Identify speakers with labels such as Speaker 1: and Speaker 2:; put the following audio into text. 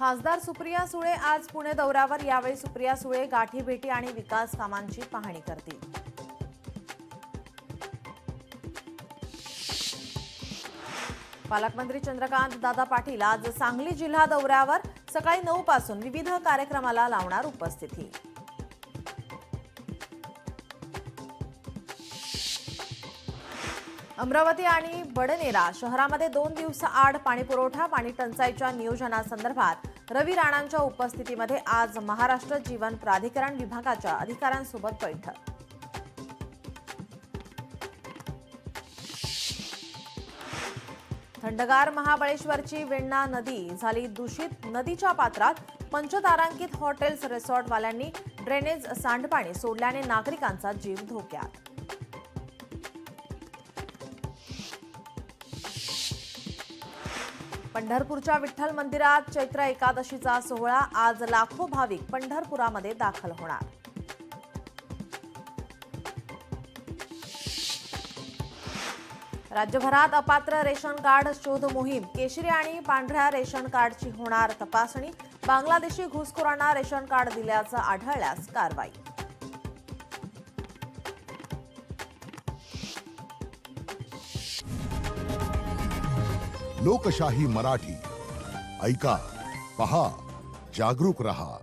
Speaker 1: खासदार सुप्रिया सुळे आज पुणे दौऱ्यावर। यावेळी सुप्रिया सुळे गाठीभेटी आणि विकास कामांची पाहणी करतील। पालकमंत्री चंद्रकांत दादा पाटील आज सांगली जिल्हा दौऱ्यावर। सकाळी 9 पासून विविध कार्यक्रमाला लावणार उपस्थिती। अमरावती आणि बडनेरा शहरामध्ये 2 दिवसाआड पाणीपुरवठा पाणी टंचाईच्या नियोजनासंदर्भात रवी राणांच्या उपस्थितीमध्ये आज महाराष्ट्र जीवन प्राधिकरण विभागाच्या अधिकाऱ्यांसोबत बैठक। थंडगार महाबळेश्वरची वेण्णा नदी झाली दूषित। नदीच्या पात्रात पंचतारांकित हॉटेल्स रिसॉर्टवाल्यांनी ड्रेनेज सांडपाणी सोडल्याने नागरिकांचा जीव धोक्यात। पंढरपूरच्या विठ्ठल मंदिरात चैत्र एकादशीचा सोहळा। आज लाखो भाविक पंढरपुरामध्ये दाखल होणार। राज्यभरात अपात्र रेशन कार्ड शोध मोहीम। केशरी आणि पांढऱ्या रेशन कार्डची होणार तपासणी। बांगलादेशी घुसखोरांना रेशन कार्ड दिल्याचं आढळल्यास कारवाई।
Speaker 2: लोकशाही मराठी ऐका, पहा, जागरूक रहा।